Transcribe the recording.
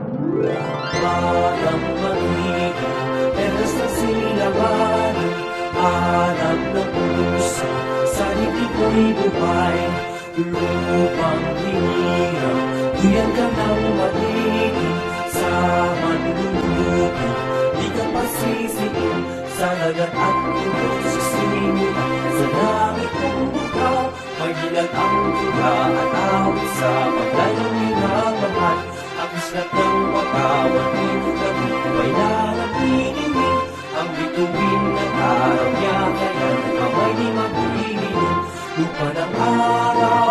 Parang magiging eras na silanganan, hanap ng puso, sa dibdib ko'y buhay. Lupang hinirang, diyan ka nang magiging, sa manlulubi, di ka pasisiin, sa dagat at tulog, sisimulan, sa langit kong bukaw, may dilag ang tuga at awit sa paglalang minamahal. Ang islat ng pagkawan, nagubay na nagtitingin, ang bituin ng araw niya, kaya kamay di magbibigin, lupa ng araw.